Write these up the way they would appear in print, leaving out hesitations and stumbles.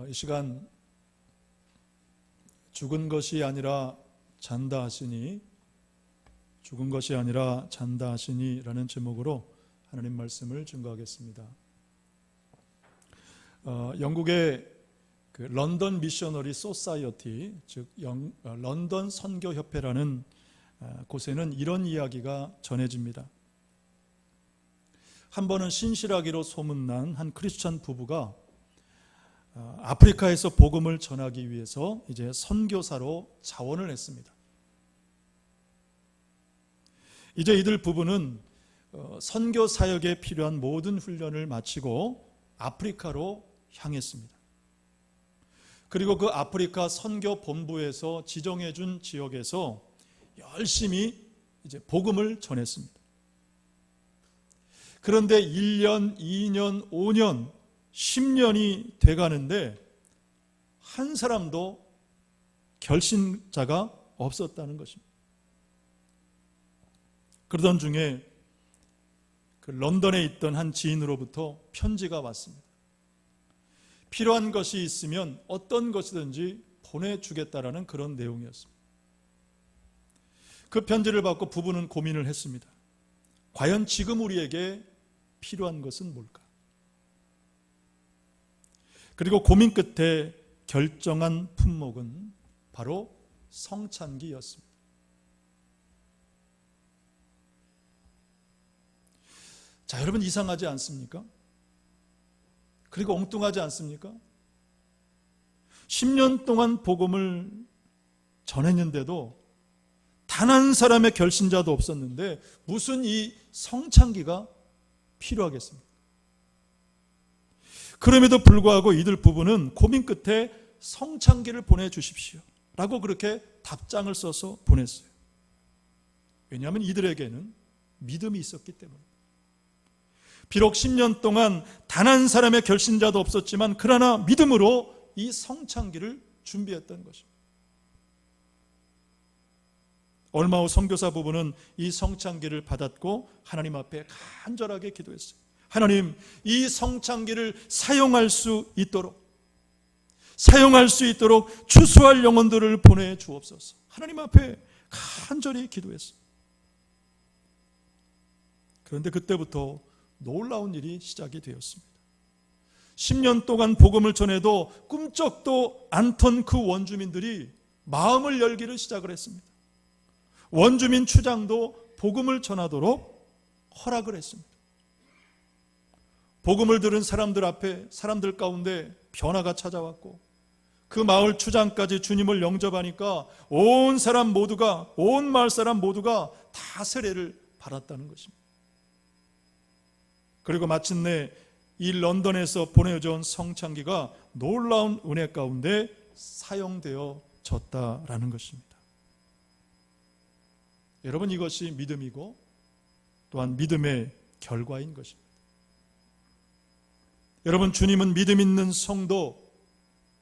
이 시간 죽은 것이 아니라 잔다 하시니, 죽은 것이 아니라 잔다 하시니 라는 제목으로 하나님 말씀을 증거하겠습니다. 영국의 그 런던 미셔너리 소사이어티, 즉 런던 선교협회라는 곳에는 이런 이야기가 전해집니다. 한 번은 신실하기로 소문난 한 크리스천 부부가 아프리카에서 복음을 전하기 위해서 이제 선교사로 자원을 했습니다. 이제 이들 부부는 선교 사역에 필요한 모든 훈련을 마치고 아프리카로 향했습니다. 그리고 그 아프리카 선교 본부에서 지정해 준 지역에서 열심히 이제 복음을 전했습니다. 그런데 1년, 2년, 5년, 10년이 돼가는데 한 사람도 결신자가 없었다는 것입니다. 그러던 중에 그 런던에 있던 한 지인으로부터 편지가 왔습니다. 필요한 것이 있으면 어떤 것이든지 보내주겠다라는 그런 내용이었습니다. 그 편지를 받고 부부는 고민을 했습니다. 과연 지금 우리에게 필요한 것은 뭘까? 그리고 고민 끝에 결정한 품목은 바로 성찬기였습니다. 자, 여러분 이상하지 않습니까? 그리고 엉뚱하지 않습니까? 10년 동안 복음을 전했는데도 단 한 사람의 결신자도 없었는데 무슨 이 성찬기가 필요하겠습니까? 그럼에도 불구하고 이들 부부는 고민 끝에 성찬기를 보내주십시오 라고 그렇게 답장을 써서 보냈어요. 왜냐하면 이들에게는 믿음이 있었기 때문입니다. 비록 10년 동안 단 한 사람의 결신자도 없었지만 그러나 믿음으로 이 성찬기를 준비했던 것입니다. 얼마 후 선교사 부부는 이 성찬기를 받았고 하나님 앞에 간절하게 기도했어요. 하나님, 이 성찬기를 사용할 수 있도록 추수할 영혼들을 보내주옵소서. 하나님 앞에 간절히 기도했어요. 그런데 그때부터 놀라운 일이 시작이 되었습니다. 10년 동안 복음을 전해도 꿈쩍도 않던 그 원주민들이 마음을 열기를 시작을 했습니다. 원주민 추장도 복음을 전하도록 허락을 했습니다. 복음을 들은 사람들 가운데 변화가 찾아왔고 그 마을 추장까지 주님을 영접하니까 온 마을 사람 모두가 다 세례를 받았다는 것입니다. 그리고 마침내 이 런던에서 보내어준 성찬기가 놀라운 은혜 가운데 사용되어졌다라는 것입니다. 여러분, 이것이 믿음이고 또한 믿음의 결과인 것입니다. 여러분, 주님은 믿음 있는 성도,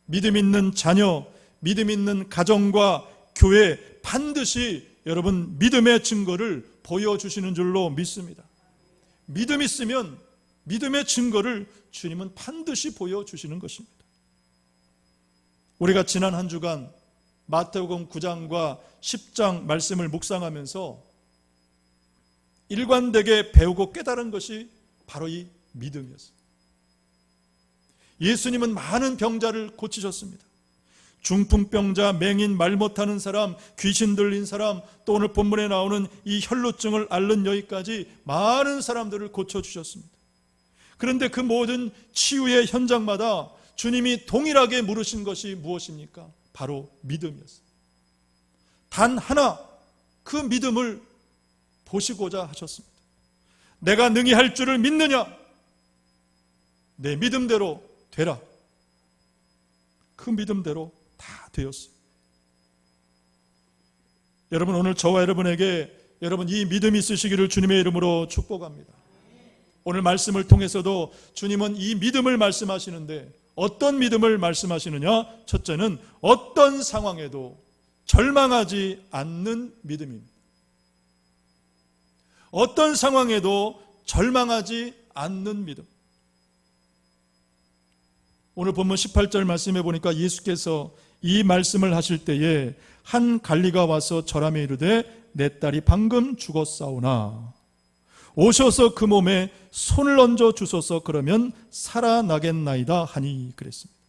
믿음 있는 자녀, 믿음 있는 가정과 교회 반드시 여러분 믿음의 증거를 보여주시는 줄로 믿습니다. 믿음 있으면 믿음의 증거를 주님은 반드시 보여주시는 것입니다. 우리가 지난 한 주간 마태복음 9장과 10장 말씀을 묵상하면서 일관되게 배우고 깨달은 것이 바로 이 믿음이었습니다. 예수님은 많은 병자를 고치셨습니다. 중풍병자, 맹인, 말 못하는 사람, 귀신 들린 사람, 또 오늘 본문에 나오는 이 혈루증을 앓는 여인까지 많은 사람들을 고쳐주셨습니다. 그런데 그 모든 치유의 현장마다 주님이 동일하게 물으신 것이 무엇입니까? 바로 믿음이었습니다. 단 하나, 그 믿음을 보시고자 하셨습니다. 내가 능히 할 줄을 믿느냐? 내 믿음대로 되라. 그 믿음대로 다 되었어요. 여러분, 오늘 저와 여러분에게 여러분 이 믿음이 있으시기를 주님의 이름으로 축복합니다. 오늘 말씀을 통해서도 주님은 이 믿음을 말씀하시는데 어떤 믿음을 말씀하시느냐? 첫째는 어떤 상황에도 절망하지 않는 믿음입니다. 어떤 상황에도 절망하지 않는 믿음. 오늘 본문 18절 말씀해 보니까 예수께서 이 말씀을 하실 때에 한 관리가 와서 절하며 이르되 내 딸이 방금 죽었사오나 오셔서 그 몸에 손을 얹어 주소서 그러면 살아나겠나이다 하니 그랬습니다.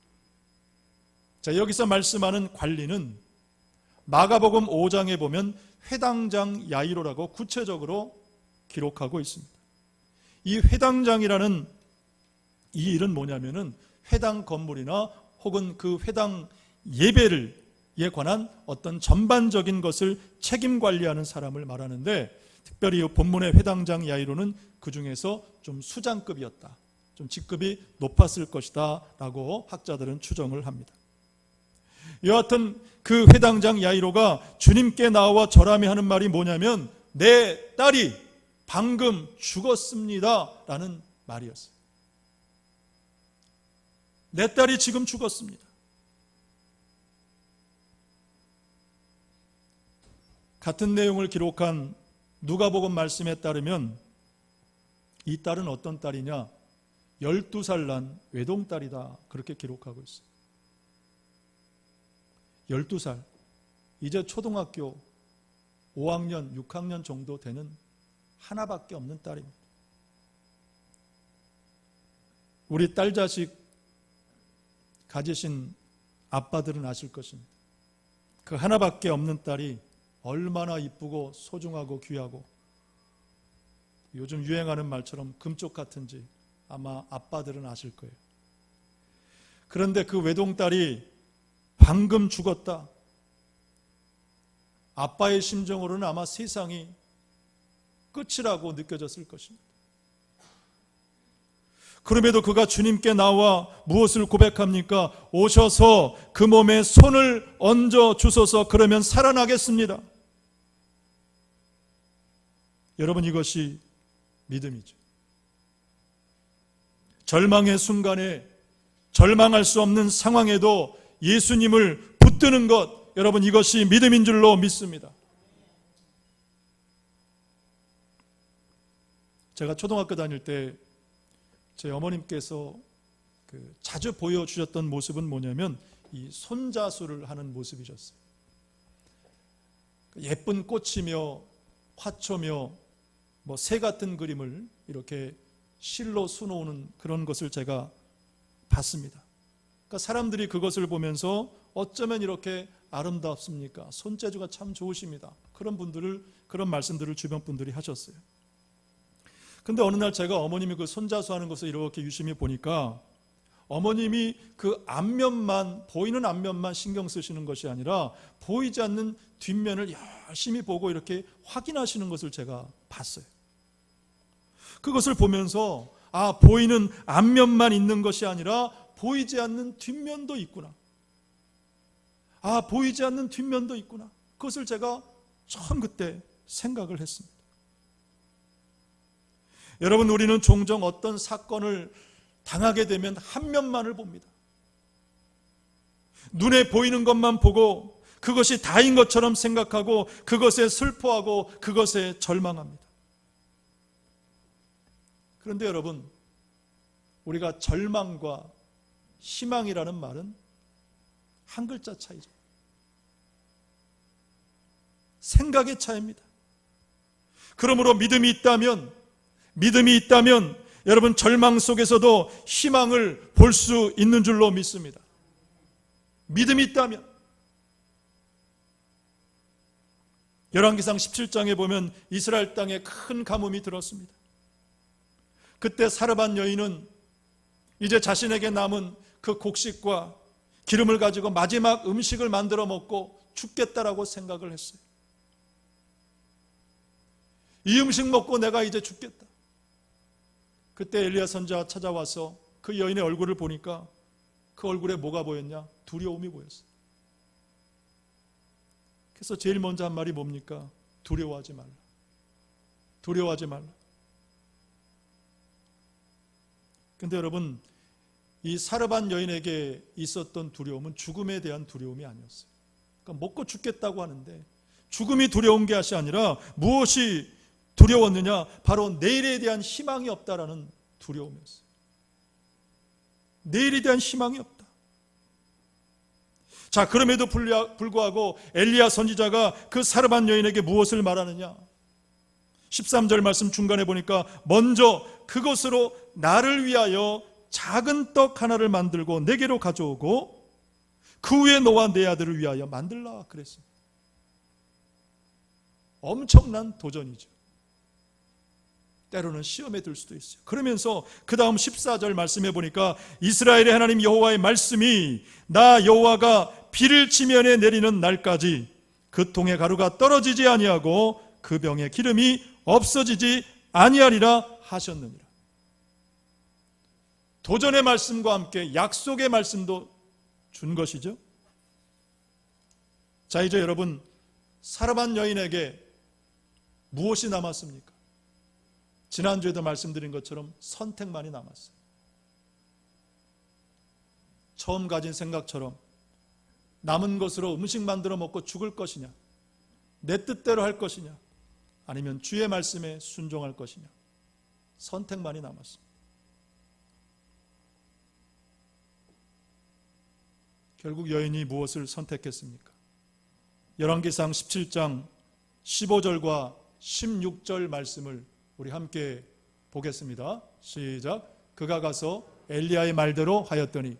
자, 여기서 말씀하는 관리는 마가복음 5장에 보면 회당장 야이로라고 구체적으로 기록하고 있습니다. 이 회당장이라는 이 일은 뭐냐면은 회당 건물이나 혹은 그 회당 예배에 관한 어떤 전반적인 것을 책임 관리하는 사람을 말하는데, 특별히 이 본문의 회당장 야이로는 그 중에서 좀 수장급이었다, 좀 직급이 높았을 것이다 라고 학자들은 추정을 합니다. 여하튼 그 회당장 야이로가 주님께 나와 절하며 하는 말이 뭐냐면 내 딸이 방금 죽었습니다 라는 말이었어요. 내 딸이 지금 죽었습니다. 같은 내용을 기록한 누가복음 말씀에 따르면 이 딸은 어떤 딸이냐? 12살 난 외동딸이다, 그렇게 기록하고 있어요. 12살, 이제 초등학교 5학년, 6학년 정도 되는 하나밖에 없는 딸입니다. 우리 딸 자식 가지신 아빠들은 아실 것입니다. 그 하나밖에 없는 딸이 얼마나 이쁘고 소중하고 귀하고 요즘 유행하는 말처럼 금쪽 같은지 아마 아빠들은 아실 거예요. 그런데 그 외동딸이 방금 죽었다. 아빠의 심정으로는 아마 세상이 끝이라고 느껴졌을 것입니다. 그럼에도 그가 주님께 나와 무엇을 고백합니까? 오셔서 그 몸에 손을 얹어 주소서 그러면 살아나겠습니다. 여러분, 이것이 믿음이죠. 절망의 순간에, 절망할 수 없는 상황에도 예수님을 붙드는 것, 여러분, 이것이 믿음인 줄로 믿습니다. 제가 초등학교 다닐 때 제 어머님께서 자주 보여주셨던 모습은 뭐냐면 이 손자수를 하는 모습이셨어요. 예쁜 꽃이며 화초며 새 같은 그림을 이렇게 실로 수놓는 그런 것을 제가 봤습니다. 그러니까 사람들이 그것을 보면서 어쩌면 이렇게 아름답습니까? 손재주가 참 좋으십니다. 그런 말씀들을 주변 분들이 하셨어요. 근데 어느 날 제가 어머님이 그 손자수 하는 것을 이렇게 유심히 보니까 어머님이 그 앞면만, 보이는 앞면만 신경 쓰시는 것이 아니라 보이지 않는 뒷면을 열심히 보고 이렇게 확인하시는 것을 제가 봤어요. 그것을 보면서 보이는 앞면만 있는 것이 아니라 보이지 않는 뒷면도 있구나. 보이지 않는 뒷면도 있구나. 그것을 제가 처음 그때 생각을 했습니다. 여러분, 우리는 종종 어떤 사건을 당하게 되면 한 면만을 봅니다. 눈에 보이는 것만 보고 그것이 다인 것처럼 생각하고 그것에 슬퍼하고 그것에 절망합니다. 그런데 여러분, 우리가 절망과 희망이라는 말은 한 글자 차이죠. 생각의 차이입니다. 그러므로 믿음이 있다면 여러분, 절망 속에서도 희망을 볼 수 있는 줄로 믿습니다. 믿음이 있다면. 열왕기상 17장에 보면 이스라엘 땅에 큰 가뭄이 들었습니다. 그때 사르밧 여인은 이제 자신에게 남은 그 곡식과 기름을 가지고 마지막 음식을 만들어 먹고 죽겠다라고 생각을 했어요. 이 음식 먹고 내가 이제 죽겠다. 그때 엘리야 선지자가 찾아와서 그 여인의 얼굴을 보니까 그 얼굴에 뭐가 보였냐? 두려움이 보였어요. 그래서 제일 먼저 한 말이 뭡니까? 두려워하지 말라. 두려워하지 말라. 근데 여러분, 이 사르밧 여인에게 있었던 두려움은 죽음에 대한 두려움이 아니었어요. 그러니까 먹고 죽겠다고 하는데 죽음이 두려운 것이 아니라 무엇이 두려웠느냐? 바로 내일에 대한 희망이 없다라는 두려움이었어요. 내일에 대한 희망이 없다. 자, 그럼에도 불구하고 엘리야 선지자가 그 사르밧 여인에게 무엇을 말하느냐? 13절 말씀 중간에 보니까 먼저 그것으로 나를 위하여 작은 떡 하나를 만들고 내게로 가져오고 그 후에 너와 내 아들을 위하여 만들라 그랬습니다. 엄청난 도전이죠. 때로는 시험에 들 수도 있어요. 그러면서 그 다음 14절 말씀해 보니까 이스라엘의 하나님 여호와의 말씀이 나 여호와가 비를 지면에 내리는 날까지 그 통에 가루가 떨어지지 아니하고 그 병에 기름이 없어지지 아니하리라 하셨느니라. 도전의 말씀과 함께 약속의 말씀도 준 것이죠. 자, 이제 여러분, 사르밧 여인에게 무엇이 남았습니까? 지난주에도 말씀드린 것처럼 선택만이 남았어요. 처음 가진 생각처럼 남은 것으로 음식 만들어 먹고 죽을 것이냐, 내 뜻대로 할 것이냐, 아니면 주의 말씀에 순종할 것이냐, 선택만이 남았습니다. 결국 여인이 무엇을 선택했습니까? 열왕기상 17장 15절과 16절 말씀을 우리 함께 보겠습니다. 시작. 그가 가서 엘리야의 말대로 하였더니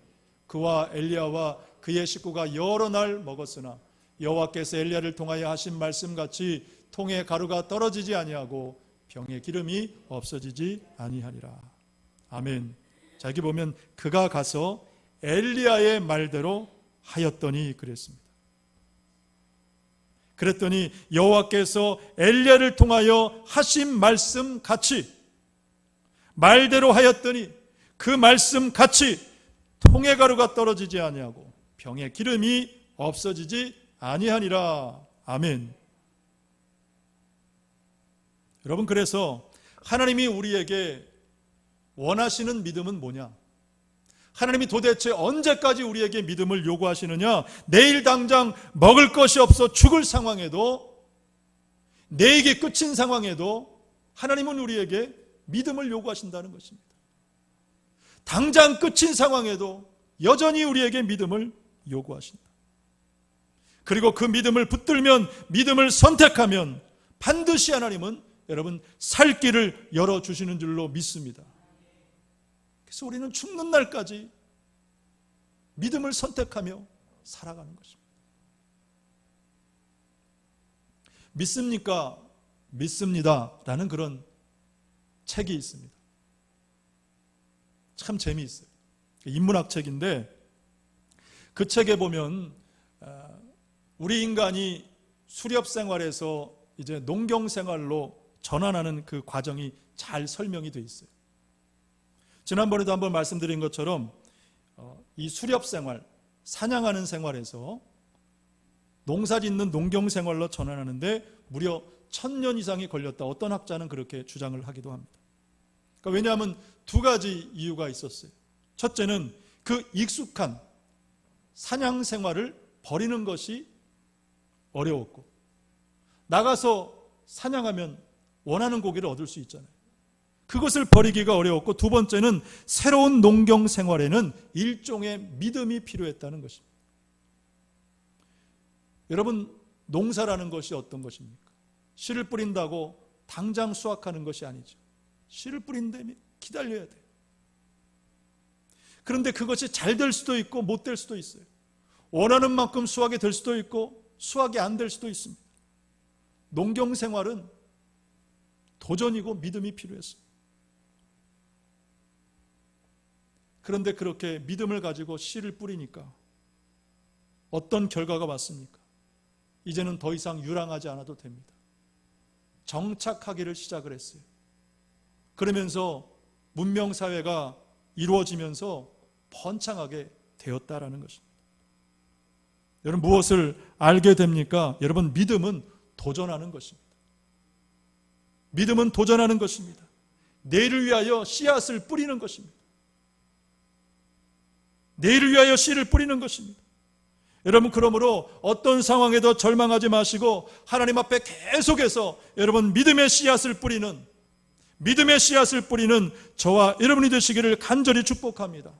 그와 엘리야와 그의 식구가 여러 날 먹었으나 여호와께서 엘리야를 통하여 하신 말씀같이 통에 가루가 떨어지지 아니하고 병에 기름이 없어지지 아니하리라. 아멘. 자, 여기 보면 그가 가서 엘리야의 말대로 하였더니 그랬습니다. 그랬더니 여호와께서 엘리야를 통하여 하신 말씀 같이, 말대로 하였더니 그 말씀 같이 통에 가루가 떨어지지 아니하고 병에 기름이 없어지지 아니하니라. 아멘. 여러분, 그래서 하나님이 우리에게 원하시는 믿음은 뭐냐? 하나님이 도대체 언제까지 우리에게 믿음을 요구하시느냐? 내일 당장 먹을 것이 없어 죽을 상황에도, 내게 끝인 상황에도 하나님은 우리에게 믿음을 요구하신다는 것입니다. 당장 끝인 상황에도 여전히 우리에게 믿음을 요구하신다. 그리고 그 믿음을 붙들면, 믿음을 선택하면 반드시 하나님은 여러분 살 길을 열어주시는 줄로 믿습니다. 그래서 우리는 죽는 날까지 믿음을 선택하며 살아가는 것입니다. 믿습니까? 믿습니다 라는 그런 책이 있습니다. 참 재미있어요. 인문학 책인데 그 책에 보면 우리 인간이 수렵 생활에서 이제 농경 생활로 전환하는 그 과정이 잘 설명이 되어 있어요. 지난번에도 한번 말씀드린 것처럼 이 수렵 생활, 사냥하는 생활에서 농사 짓는 농경 생활로 전환하는데 무려 1000년 이상이 걸렸다. 어떤 학자는 그렇게 주장을 하기도 합니다. 그러니까 왜냐하면 두 가지 이유가 있었어요. 첫째는 그 익숙한 사냥 생활을 버리는 것이 어려웠고, 나가서 사냥하면 원하는 고기를 얻을 수 있잖아요. 그것을 버리기가 어려웠고, 두 번째는 새로운 농경 생활에는 일종의 믿음이 필요했다는 것입니다. 여러분, 농사라는 것이 어떤 것입니까? 씨를 뿌린다고 당장 수확하는 것이 아니죠. 씨를 뿌린 다음에 기다려야 돼요. 그런데 그것이 잘 될 수도 있고 못 될 수도 있어요. 원하는 만큼 수확이 될 수도 있고 수확이 안 될 수도 있습니다. 농경 생활은 도전이고 믿음이 필요했어요. 그런데 그렇게 믿음을 가지고 씨를 뿌리니까 어떤 결과가 왔습니까? 이제는 더 이상 유랑하지 않아도 됩니다. 정착하기를 시작을 했어요. 그러면서 문명사회가 이루어지면서 번창하게 되었다라는 것입니다. 여러분, 무엇을 알게 됩니까? 여러분, 믿음은 도전하는 것입니다. 믿음은 도전하는 것입니다. 내일을 위하여 씨앗을 뿌리는 것입니다. 내일을 위하여 씨를 뿌리는 것입니다. 여러분, 그러므로 어떤 상황에도 절망하지 마시고 하나님 앞에 계속해서 여러분 믿음의 씨앗을 뿌리는 저와 여러분이 되시기를 간절히 축복합니다.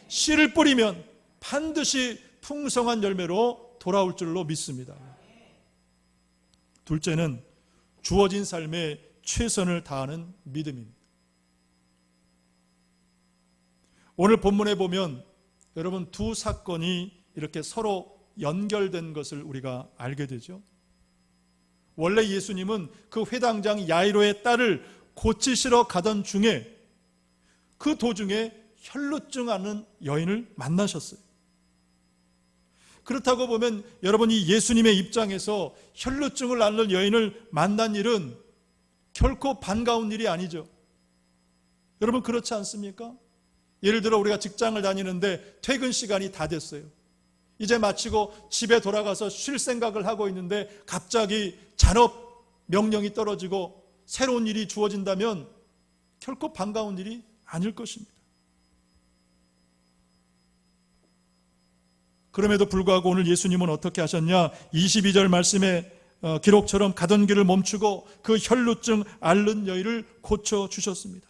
씨를 뿌리면 반드시 풍성한 열매로 돌아올 줄로 믿습니다. 둘째는 주어진 삶에 최선을 다하는 믿음입니다. 오늘 본문에 보면 여러분 두 사건이 이렇게 서로 연결된 것을 우리가 알게 되죠. 원래 예수님은 그 회당장 야이로의 딸을 고치시러 가던 중에 그 도중에 혈루증 앓는 여인을 만나셨어요. 그렇다고 보면 여러분 이 예수님의 입장에서 혈루증을 앓는 여인을 만난 일은 결코 반가운 일이 아니죠. 여러분 그렇지 않습니까? 예를 들어 우리가 직장을 다니는데 퇴근 시간이 다 됐어요. 이제 마치고 집에 돌아가서 쉴 생각을 하고 있는데 갑자기 잔업 명령이 떨어지고 새로운 일이 주어진다면 결코 반가운 일이 아닐 것입니다. 그럼에도 불구하고 오늘 예수님은 어떻게 하셨냐? 22절 말씀에 기록처럼 가던 길을 멈추고 그 혈루증 앓는 여인을 고쳐주셨습니다.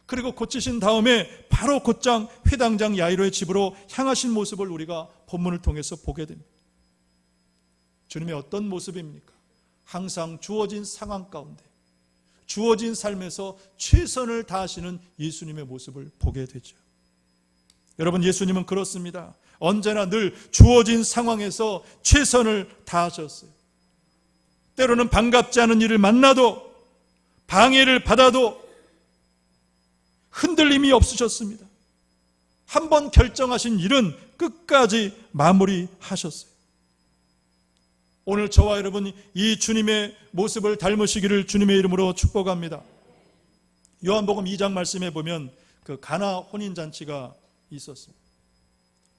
그리고 고치신 다음에 바로 곧장 회당장 야이로의 집으로 향하신 모습을 우리가 본문을 통해서 보게 됩니다. 주님의 어떤 모습입니까? 항상 주어진 상황 가운데 주어진 삶에서 최선을 다하시는 예수님의 모습을 보게 되죠. 여러분 예수님은 그렇습니다. 언제나 늘 주어진 상황에서 최선을 다하셨어요. 때로는 반갑지 않은 일을 만나도 방해를 받아도 흔들림이 없으셨습니다. 한번 결정하신 일은 끝까지 마무리하셨어요. 오늘 저와 여러분 이 주님의 모습을 닮으시기를 주님의 이름으로 축복합니다. 요한복음 2장 말씀에 보면 그 가나 혼인잔치가 있었습니다.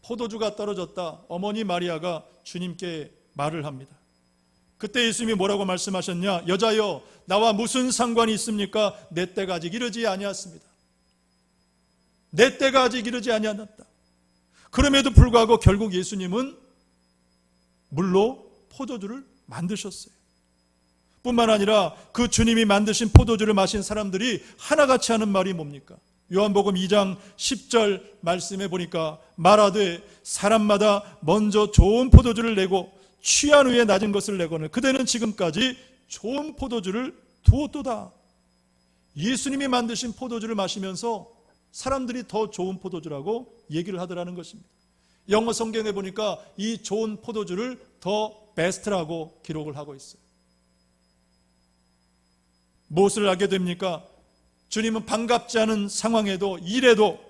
포도주가 떨어졌다. 어머니 마리아가 주님께 말을 합니다. 그때 예수님이 뭐라고 말씀하셨냐? 여자여 나와 무슨 상관이 있습니까? 내 때가 아직 이르지 아니하였습니다. 내 때가 아직 이르지 아니하였다. 그럼에도 불구하고 결국 예수님은 물로 포도주를 만드셨어요. 뿐만 아니라 그 주님이 만드신 포도주를 마신 사람들이 하나같이 하는 말이 뭡니까? 요한복음 2장 10절 말씀에 보니까 말하되 사람마다 먼저 좋은 포도주를 내고 취한 후에 낮은 것을 내고는 그대는 지금까지 좋은 포도주를 두었도다. 예수님이 만드신 포도주를 마시면서 사람들이 더 좋은 포도주라고 얘기를 하더라는 것입니다. 영어 성경에 보니까 이 좋은 포도주를 더 베스트라고 기록을 하고 있어요. 무엇을 알게 됩니까? 주님은 반갑지 않은 상황에도 일에도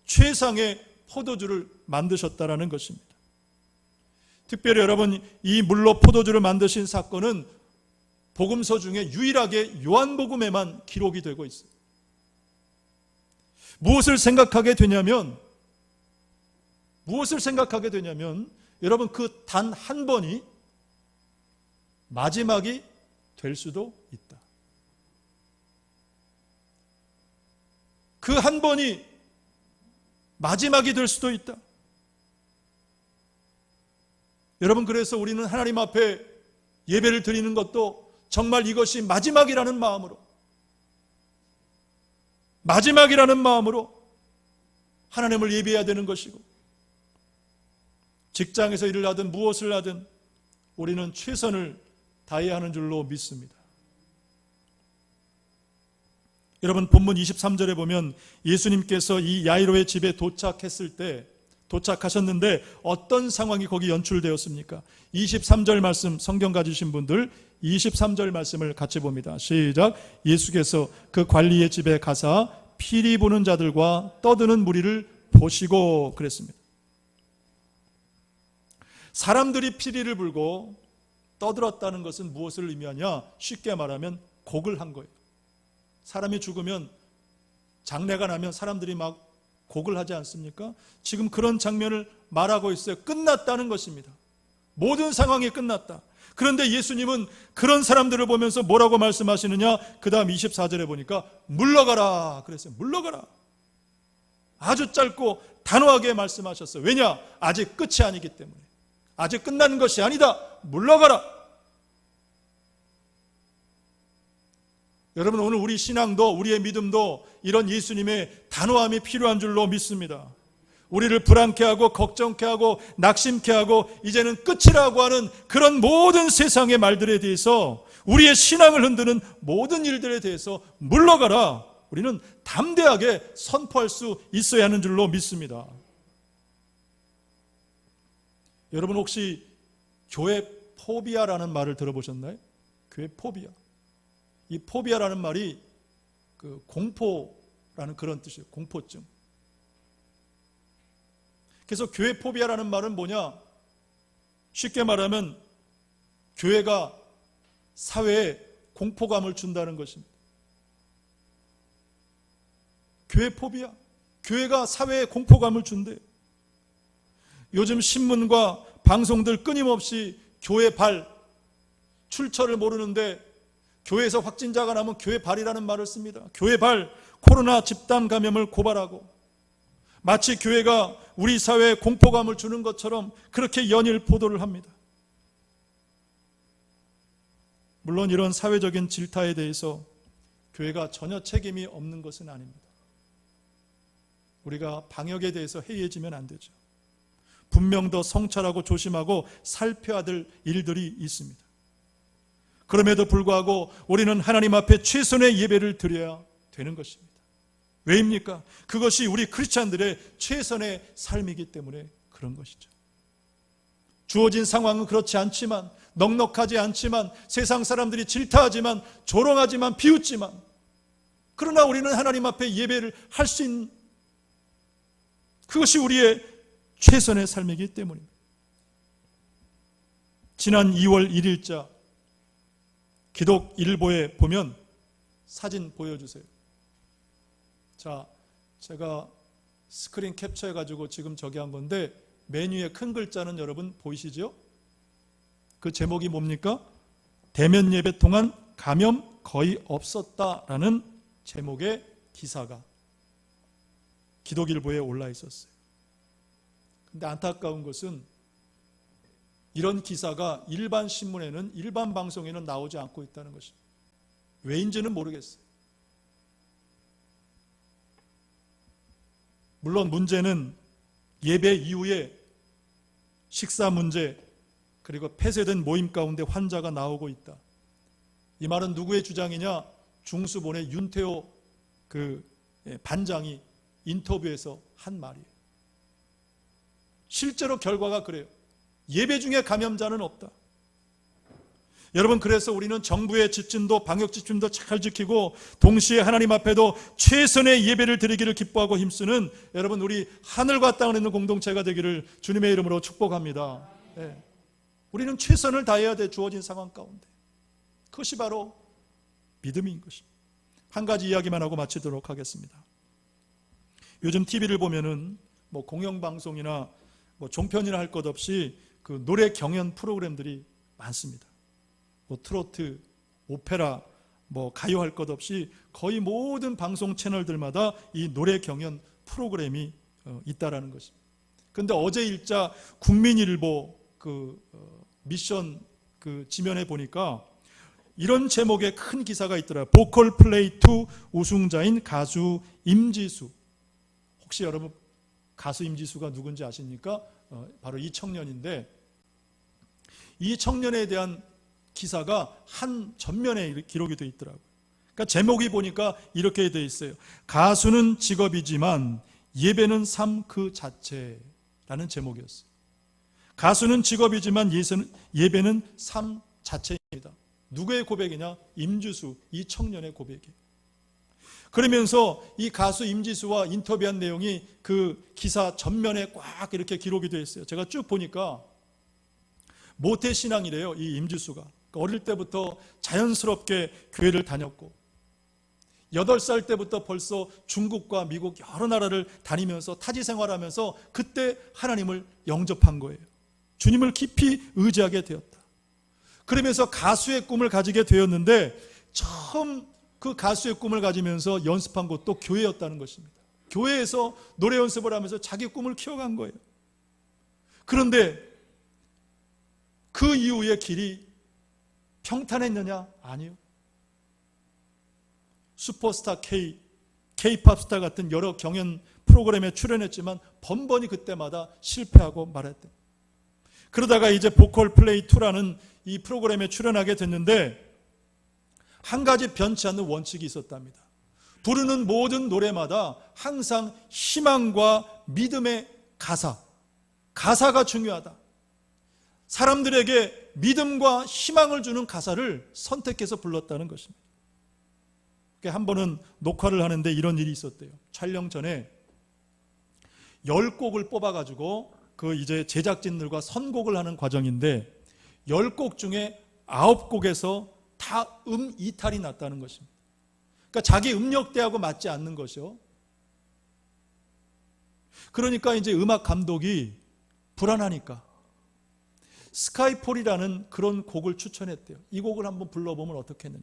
최상의 포도주를 만드셨다라는 것입니다. 특별히 여러분 이 물로 포도주를 만드신 사건은 복음서 중에 유일하게 요한복음에만 기록이 되고 있어요. 무엇을 생각하게 되냐면 여러분 그 단 한 번이 마지막이 될 수도 있다. 그 한 번이 마지막이 될 수도 있다. 여러분 그래서 우리는 하나님 앞에 예배를 드리는 것도 정말 이것이 마지막이라는 마음으로 하나님을 예배해야 되는 것이고, 직장에서 일을 하든 무엇을 하든 우리는 최선을 다해야 하는 줄로 믿습니다. 여러분 본문 23절에 보면 예수님께서 이 야이로의 집에 도착하셨는데 어떤 상황이 거기 연출되었습니까? 23절 말씀 성경 가지신 분들 23절 말씀을 같이 봅니다. 시작. 예수께서 그 관리의 집에 가사 피리 부는 자들과 떠드는 무리를 보시고 그랬습니다. 사람들이 피리를 불고 떠들었다는 것은 무엇을 의미하냐? 쉽게 말하면 곡을 한 거예요. 사람이 죽으면 장례가 나면 사람들이 막 곡을 하지 않습니까? 지금 그런 장면을 말하고 있어요. 끝났다는 것입니다. 모든 상황이 끝났다. 그런데 예수님은 그런 사람들을 보면서 뭐라고 말씀하시느냐? 그 다음 24절에 보니까 물러가라 그랬어요. 물러가라. 아주 짧고 단호하게 말씀하셨어요. 왜냐? 아직 끝이 아니기 때문에. 아직 끝난 것이 아니다. 물러가라. 여러분 오늘 우리 신앙도 우리의 믿음도 이런 예수님의 단호함이 필요한 줄로 믿습니다. 우리를 불안케 하고 걱정케 하고 낙심케 하고 이제는 끝이라고 하는 그런 모든 세상의 말들에 대해서, 우리의 신앙을 흔드는 모든 일들에 대해서 물러가라, 우리는 담대하게 선포할 수 있어야 하는 줄로 믿습니다. 여러분 혹시 교회 포비아라는 말을 들어보셨나요? 교회 포비아. 이 포비아라는 말이 그 공포라는 그런 뜻이에요. 공포증. 그래서 교회 포비아라는 말은 뭐냐? 쉽게 말하면 교회가 사회에 공포감을 준다는 것입니다. 교회 포비아. 교회가 사회에 공포감을 준대요. 요즘 신문과 방송들 끊임없이 교회 발, 출처를 모르는데 교회에서 확진자가 나면 교회 발이라는 말을 씁니다. 교회 발, 코로나 집단 감염을 고발하고, 마치 교회가 우리 사회에 공포감을 주는 것처럼 그렇게 연일 보도를 합니다. 물론 이런 사회적인 질타에 대해서 교회가 전혀 책임이 없는 것은 아닙니다. 우리가 방역에 대해서 해이해지면 안 되죠. 분명 더 성찰하고 조심하고 살펴야 될 일들이 있습니다. 그럼에도 불구하고 우리는 하나님 앞에 최선의 예배를 드려야 되는 것입니다. 왜입니까? 그것이 우리 크리스찬들의 최선의 삶이기 때문에 그런 것이죠. 주어진 상황은 그렇지 않지만, 넉넉하지 않지만, 세상 사람들이 질타하지만, 조롱하지만, 비웃지만, 그러나 우리는 하나님 앞에 예배를 할 수 있는, 그것이 우리의 최선의 삶이기 때문입니다. 지난 2월 1일자 기독일보에 보면 사진 보여주세요. 자, 제가 스크린 캡처해가지고 지금 저기 한 건데, 맨 위에 큰 글자는 여러분 보이시죠? 그 제목이 뭡니까? 대면 예배 동안 감염 거의 없었다라는 제목의 기사가 기독일보에 올라 있었어요. 근데 안타까운 것은 이런 기사가 일반 신문에는, 일반 방송에는 나오지 않고 있다는 것입니다. 왜인지는 모르겠어요. 물론 문제는 예배 이후에 식사 문제, 그리고 폐쇄된 모임 가운데 환자가 나오고 있다. 이 말은 누구의 주장이냐? 중수본의 윤태호 그 반장이 인터뷰에서 한 말이에요. 실제로 결과가 그래요. 예배 중에 감염자는 없다. 여러분, 그래서 우리는 정부의 지침도, 방역 지침도 잘 지키고 동시에 하나님 앞에도 최선의 예배를 드리기를 기뻐하고 힘쓰는 여러분, 우리 하늘과 땅을 잇는 공동체가 되기를 주님의 이름으로 축복합니다. 네. 우리는 최선을 다해야 돼, 주어진 상황 가운데. 그것이 바로 믿음인 것입니다. 한 가지 이야기만 하고 마치도록 하겠습니다. 요즘 TV를 보면은 뭐 공영방송이나 뭐 종편이나 할 것 없이 그 노래 경연 프로그램들이 많습니다. 뭐 트로트, 오페라, 뭐 가요 할 것 없이 거의 모든 방송 채널들마다 이 노래 경연 프로그램이 있다라는 것입니다. 그런데 어제 일자 국민일보 미션 지면에 보니까 이런 제목의 큰 기사가 있더라고요. 보컬 플레이 2 우승자인 가수 임지수. 혹시 여러분 가수 임지수가 누군지 아십니까? 바로 이 청년인데, 이 청년에 대한 기사가 한 전면에 기록이 되어 있더라고요. 그러니까 제목이 보니까 이렇게 되어 있어요. 가수는 직업이지만 예배는 삶 그 자체라는 제목이었어요. 가수는 직업이지만 예배는 삶 자체입니다. 누구의 고백이냐? 임지수, 이 청년의 고백이에요. 그러면서 이 가수 임지수와 인터뷰한 내용이 그 기사 전면에 꽉 이렇게 기록이 되어 있어요. 제가 쭉 보니까 모태신앙이래요, 이 임지수가. 어릴 때부터 자연스럽게 교회를 다녔고 8살 때부터 벌써 중국과 미국 여러 나라를 다니면서 타지 생활하면서 그때 하나님을 영접한 거예요. 주님을 깊이 의지하게 되었다. 그러면서 가수의 꿈을 가지게 되었는데 처음 그 가수의 꿈을 가지면서 연습한 곳도 교회였다는 것입니다. 교회에서 노래 연습을 하면서 자기 꿈을 키워간 거예요. 그런데 그 이후의 길이 평탄했느냐? 아니요. 슈퍼스타 K, K-팝 스타 같은 여러 경연 프로그램에 출연했지만 번번이 그때마다 실패하고 말았대. 그러다가 이제 보컬 플레이 2라는 이 프로그램에 출연하게 됐는데 한 가지 변치 않는 원칙이 있었답니다. 부르는 모든 노래마다 항상 희망과 믿음의 가사가 중요하다. 사람들에게 믿음과 희망을 주는 가사를 선택해서 불렀다는 것입니다. 한 번은 녹화를 하는데 이런 일이 있었대요. 촬영 전에 10곡을 뽑아가지고 그 이제 제작진들과 선곡을 하는 과정인데 10곡 중에 9곡에서 다 이탈이 났다는 것입니다. 그러니까 자기 음역대하고 맞지 않는 것이요. 그러니까 이제 음악 감독이 불안하니까 스카이폴이라는 그런 곡을 추천했대요. 이 곡을 한번 불러보면 어떻겠느냐.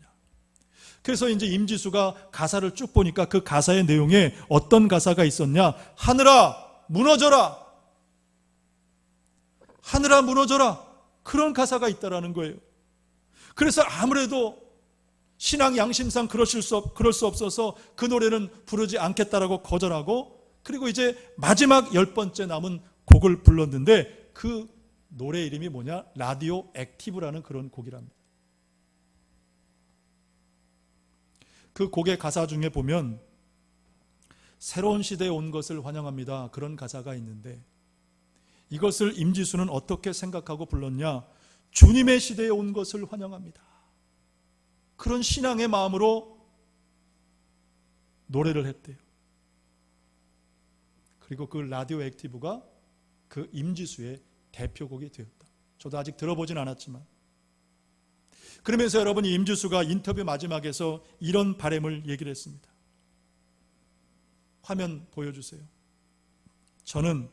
그래서 이제 임지수가 가사를 쭉 보니까 그 가사의 내용에 어떤 가사가 있었냐. 하늘아 무너져라. 하늘아 무너져라. 그런 가사가 있다라는 거예요. 그래서 아무래도 신앙 양심상 그럴 수 없어서 그 노래는 부르지 않겠다라고 거절하고, 그리고 이제 마지막 10번째 남은 곡을 불렀는데 그 노래 이름이 뭐냐? 라디오 액티브라는 그런 곡이랍니다. 그 곡의 가사 중에 보면 새로운 시대에 온 것을 환영합니다. 그런 가사가 있는데 이것을 임지수는 어떻게 생각하고 불렀냐? 주님의 시대에 온 것을 환영합니다. 그런 신앙의 마음으로 노래를 했대요. 그리고 그 라디오 액티브가 그 임지수의 대표곡이 되었다. 저도 아직 들어보진 않았지만. 그러면서 여러분, 이 임지수가 인터뷰 마지막에서 이런 바람을 얘기를 했습니다. 화면 보여주세요. 저는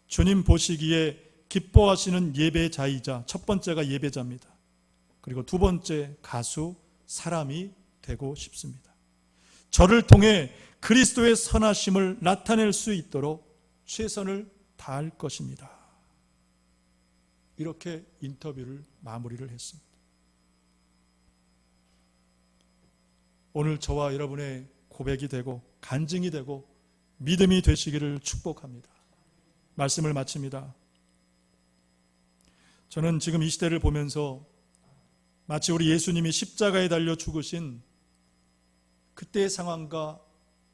주님 보시기에 기뻐하시는 예배자이자, 첫 번째가 예배자입니다. 그리고 두 번째 가수, 사람이 되고 싶습니다. 저를 통해 그리스도의 선하심을 나타낼 수 있도록 최선을 다할 것입니다. 이렇게 인터뷰를 마무리를 했습니다. 오늘 저와 여러분의 고백이 되고 간증이 되고 믿음이 되시기를 축복합니다. 말씀을 마칩니다. 저는 지금 이 시대를 보면서 마치 우리 예수님이 십자가에 달려 죽으신 그때의 상황과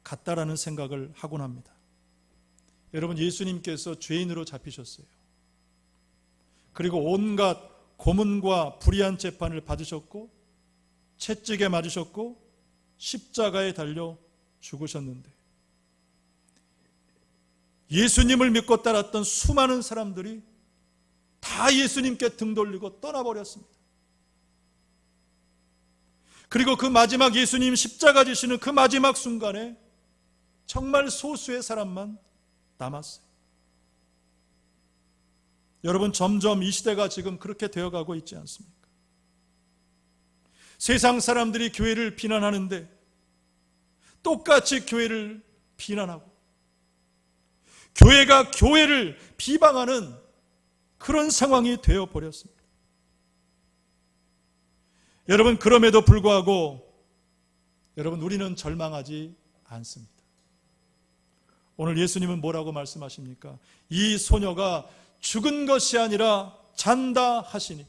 같다라는 생각을 하곤 합니다. 여러분, 예수님께서 죄인으로 잡히셨어요. 그리고 온갖 고문과 불의한 재판을 받으셨고 채찍에 맞으셨고 십자가에 달려 죽으셨는데 예수님을 믿고 따랐던 수많은 사람들이 다 예수님께 등 돌리고 떠나버렸습니다. 그리고 그 마지막 예수님 십자가 지시는 그 마지막 순간에 정말 소수의 사람만 남았어요. 여러분, 점점 이 시대가 지금 그렇게 되어가고 있지 않습니까? 세상 사람들이 교회를 비난하는데 똑같이 교회를 비난하고 교회가 교회를 비방하는 그런 상황이 되어버렸습니다. 여러분, 그럼에도 불구하고 여러분, 우리는 절망하지 않습니다. 오늘 예수님은 뭐라고 말씀하십니까? 이 소녀가 죽은 것이 아니라 잔다 하시니,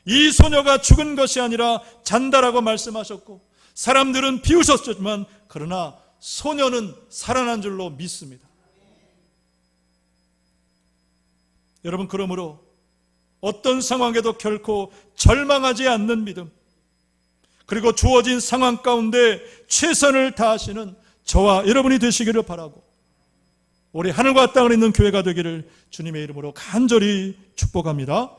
이 소녀가 죽은 것이 아니라 잔다라고 말씀하셨고 사람들은 비웃었지만 그러나 소녀는 살아난 줄로 믿습니다. 여러분, 그러므로 어떤 상황에도 결코 절망하지 않는 믿음, 그리고 주어진 상황 가운데 최선을 다하시는 저와 여러분이 되시기를 바라고 우리 하늘과 땅을 잇는 교회가 되기를 주님의 이름으로 간절히 축복합니다.